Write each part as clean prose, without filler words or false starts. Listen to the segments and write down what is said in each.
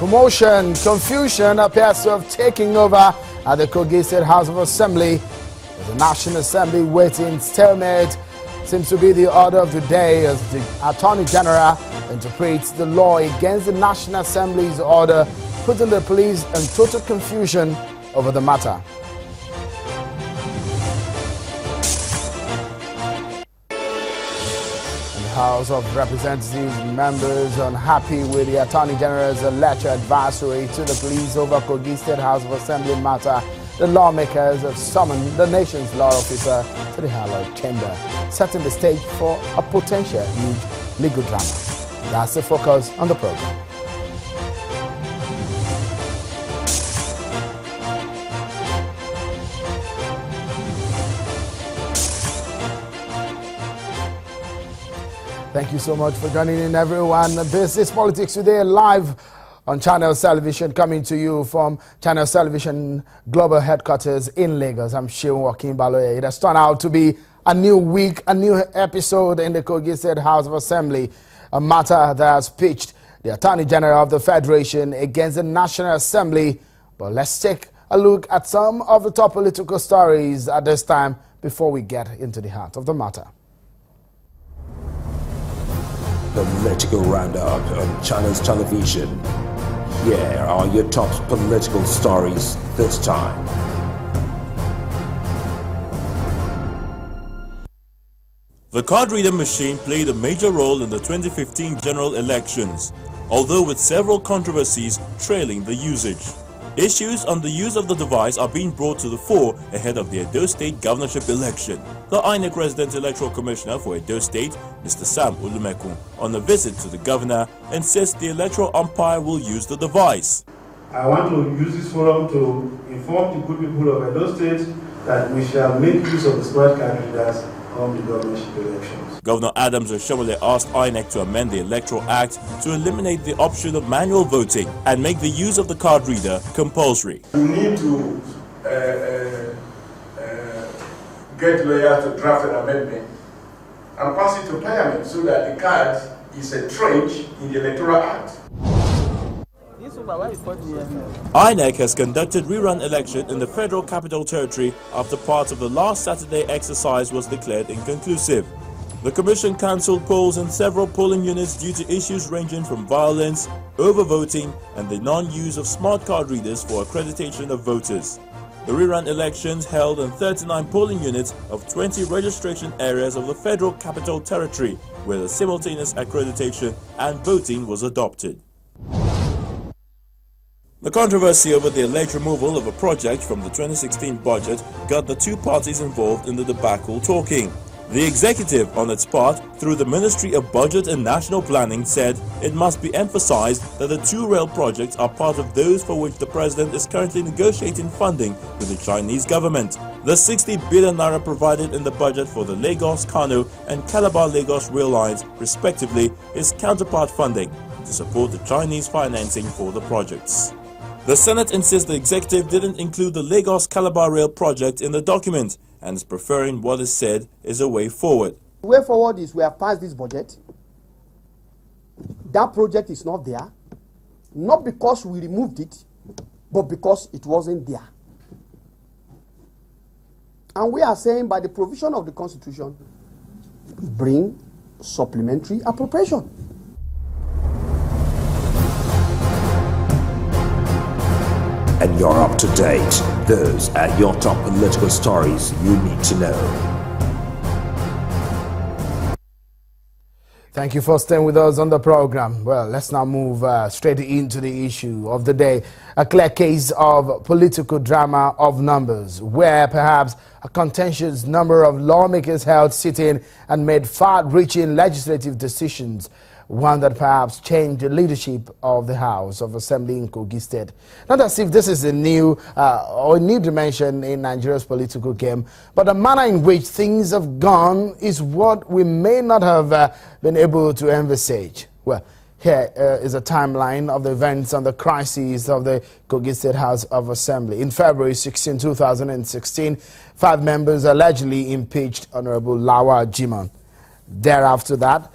Commotion, confusion appears to have taken over at the Kogi State House of Assembly. The National Assembly waiting stalemate seems to be the order of the day as the Attorney General interprets the law against the National Assembly's order, putting the police in total confusion over the matter. House of Representatives members unhappy with the Attorney General's letter advisory to the police over Kogi State House of Assembly matter. The lawmakers have summoned the nation's law officer to the hallowed chamber, setting the stage for a potential huge legal drama. That's the focus on the program. Thank you so much for joining in, everyone. This is Politics Today, live on Channels Television, coming to you from Channels Television Global Headquarters in Lagos. I'm Sheon Joaquin Baloye. It has turned out to be a new week, a new episode in the Kogi State House of Assembly, a matter that has pitched the Attorney General of the Federation against the National Assembly. But let's take a look at some of the top political stories at this time before we get into the heart of the matter. Political roundup on Channels Television. Here are your top political stories this time. The card reader machine played a major role in the 2015 general elections, although with several controversies trailing the usage. Issues on the use of the device are being brought to the fore ahead of the Edo State governorship election. The INEC Resident Electoral Commissioner for Edo State, Mr. Sam Olumekun, on a visit to the governor, insists the electoral umpire will use the device. I want to use this forum to inform the good people of Edo State that we shall make use of the smart card readers on the governorship elections. Governor Adams Oshomole asked INEC to amend the Electoral Act to eliminate the option of manual voting and make the use of the card reader compulsory. We need to get lawyers to draft an amendment and pass it to Parliament so that the card is entrenched in the Electoral Act. INEC has conducted rerun election in the Federal Capital Territory after part of the last Saturday exercise was declared inconclusive. The Commission cancelled polls in several polling units due to issues ranging from violence, overvoting, and the non-use of smart card readers for accreditation of voters. The rerun elections held in 39 polling units of 20 registration areas of the Federal Capital Territory, where the simultaneous accreditation and voting was adopted. The controversy over the alleged removal of a project from the 2016 budget got the two parties involved in the debacle talking. The executive, on its part, through the Ministry of Budget and National Planning, said it must be emphasized that the two rail projects are part of those for which the president is currently negotiating funding with the Chinese government. The 60 billion naira provided in the budget for the Lagos-Kano and Calabar-Lagos rail lines, respectively, is counterpart funding to support the Chinese financing for the projects. The Senate insists the executive didn't include the Lagos-Calabar rail project in the document and is preferring what is said is a way forward. The way forward is we have passed this budget. That project is not there, not because we removed it, but because it wasn't there. And we are saying by the provision of the Constitution, bring supplementary appropriation. And you're up to date. Those are your top political stories you need to know. Thank you for staying with us on the program. Well, let's now move straight into the issue of the day. A clear case of political drama of numbers, where perhaps a contentious number of lawmakers held sitting and made far-reaching legislative decisions, one that perhaps changed the leadership of the House of Assembly in Kogi State. Not as if this is a new dimension in Nigeria's political game, but the manner in which things have gone is what we may not have been able to envisage. Well, here is a timeline of the events and the crises of the Kogi State House of Assembly. In February 16, 2016, 5 members allegedly impeached Honorable Lawa Jimon. Thereafter that,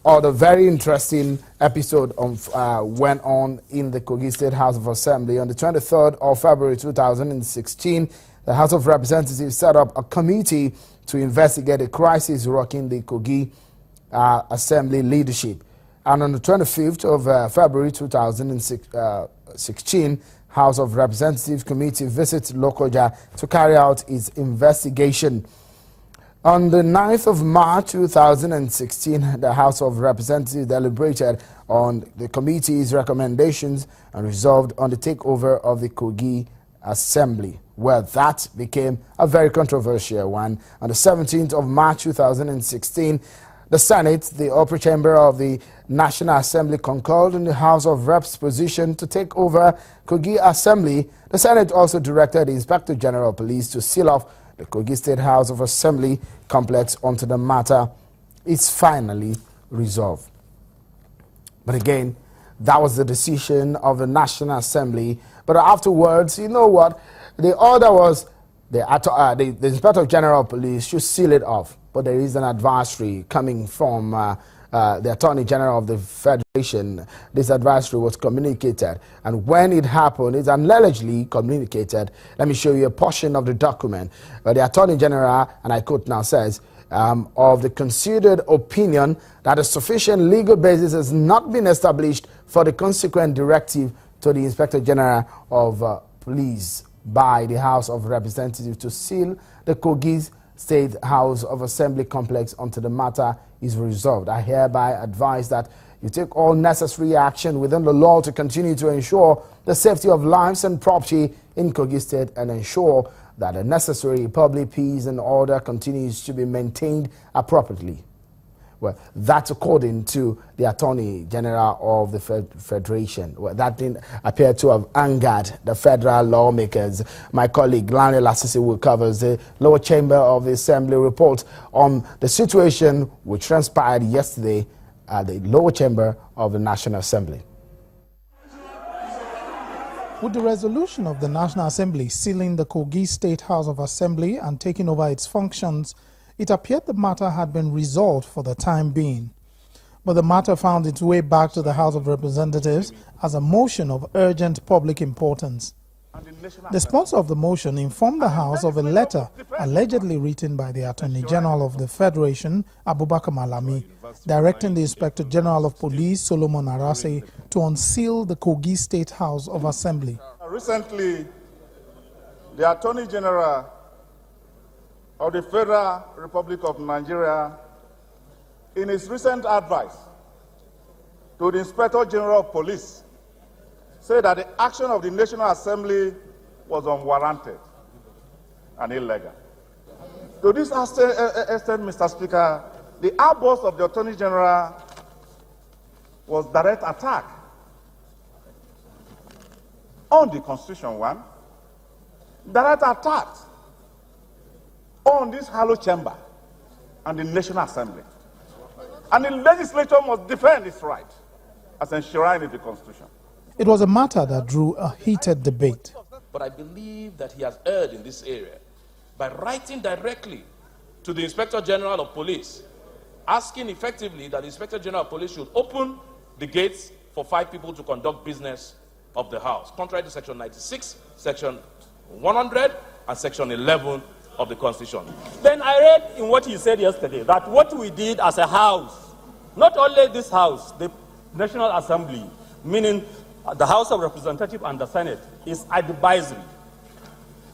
other very interesting episode went on in the Kogi State House of Assembly. On the 23rd of February 2016, the House of Representatives set up a committee to investigate a crisis rocking the Kogi Assembly leadership. And on the 25th of February 2016, House of Representatives Committee visits Lokoja to carry out its investigation. On the 9th of March 2016, the House of Representatives deliberated on the committee's recommendations and resolved on the takeover of the Kogi Assembly. Well, that became a very controversial one. On the 17th of March 2016, the Senate, the upper chamber of the National Assembly, concurred in the House of Reps' position to take over Kogi Assembly. The Senate also directed the Inspector General of Police to seal off the Kogi State House of Assembly complex until the matter is finally resolved. But again, that was the decision of the National Assembly. But afterwards, you know what? The order was the Inspector General of Police should seal it off. But there is an advisory coming from the Attorney General of the Federation. This advisory was communicated, and when it happened, it's allegedly communicated. Let me show you a portion of the document. The Attorney General, and I quote now, says, of the considered opinion that a sufficient legal basis has not been established for the consequent directive to the Inspector General of Police by the House of Representatives to seal the Kogi State House of Assembly complex until the matter is resolved. I hereby advise that you take all necessary action within the law to continue to ensure the safety of lives and property in Kogi State and ensure that the necessary public peace and order continues to be maintained appropriately. Well, that's according to the Attorney General of the Federation. Well, that didn't appear to have angered the federal lawmakers. My colleague Lanre Lasisi will cover the lower chamber of the Assembly report on the situation which transpired yesterday at the lower chamber of the National Assembly. With the resolution of the National Assembly sealing the Kogi State House of Assembly and taking over its functions, it appeared the matter had been resolved for the time being. But the matter found its way back to the House of Representatives as a motion of urgent public importance. The sponsor of the motion informed the House of a letter allegedly written by the Attorney General of the Federation, Abubakar Malami, directing the Inspector General of Police, Solomon Arase, to unseal the Kogi State House of Assembly. Recently, the Attorney General of the Federal Republic of Nigeria, in his recent advice to the Inspector General of Police, said that the action of the National Assembly was unwarranted and illegal. To this extent, Mr. Speaker, the outburst of the Attorney General was direct attack on the Constitution, one, direct attack on this hollow chamber and the National Assembly. And the legislature must defend its right as enshrined in the Constitution. It was a matter that drew a heated debate. But I believe that he has erred in this area by writing directly to the Inspector General of Police, asking effectively that the Inspector General of Police should open the gates for 5 people to conduct business of the House, contrary to Section 96, Section 100, and Section 11 of the Constitution. Then I read in what you said yesterday that what we did as a House, not only this House, the National Assembly, meaning the House of Representatives and the Senate, is advisory.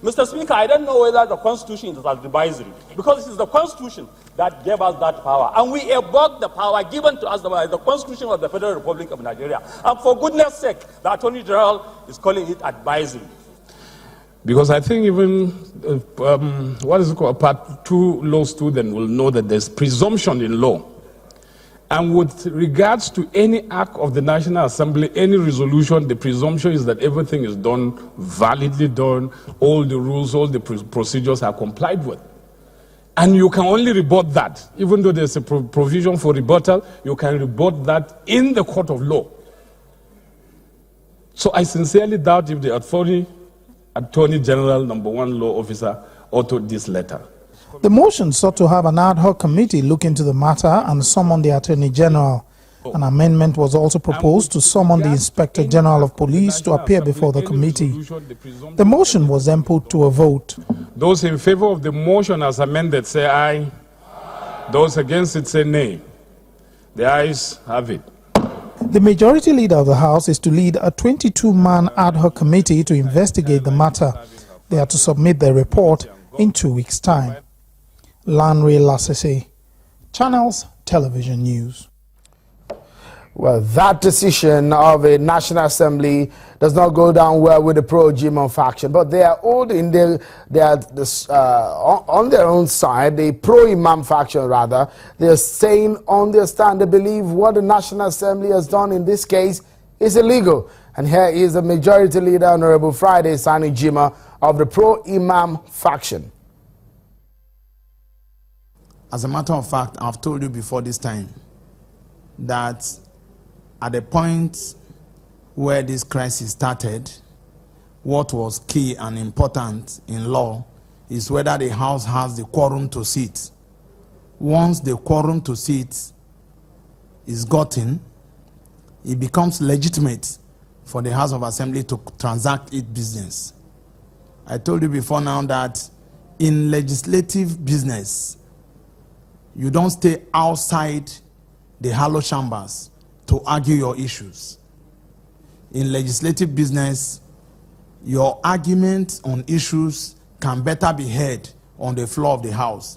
Mr. Speaker, I don't know whether the Constitution is advisory, because it is the Constitution that gave us that power, and we evoke the power given to us by the Constitution of the Federal Republic of Nigeria. And for goodness sake, the Attorney General is calling it advisory. Because I think even, what is it called, Part 2 law student will know that there's presumption in law. And with regards to any act of the National Assembly, any resolution, the presumption is that everything is done, validly done, all the rules, all the procedures are complied with. And you can only rebut that. Even though there's a provision for rebuttal, you can rebut that in the court of law. So I sincerely doubt if the Attorney General, #1 law officer, authored this letter. The motion sought to have an ad hoc committee look into the matter and summon the Attorney General. An amendment was also proposed to summon the Inspector General of Police to appear before the committee. The motion was then put to a vote. Those in favor of the motion as amended say aye. Those against it say nay. The ayes have it. The majority leader of the House is to lead a 22-man ad hoc committee to investigate the matter. They are to submit their report in 2 weeks' time. Lanre Lasese, Channels Television News. Well, that decision of a National Assembly does not go down well with the pro-Jimon faction, but they are all on their own side, the pro-Imam faction rather. They are saying on their stand they believe what the National Assembly has done in this case is illegal. And here is the majority leader, Honorable Friday Sani Jima of the pro-Imam faction. As a matter of fact, I've told you before this time that at the point where this crisis started, what was key and important in law is whether the House has the quorum to sit. Once the quorum to sit is gotten, it becomes legitimate for the House of Assembly to transact its business. I told you before now that in legislative business, you don't stay outside the hollow chambers to argue your issues. In legislative business, your arguments on issues can better be heard on the floor of the House.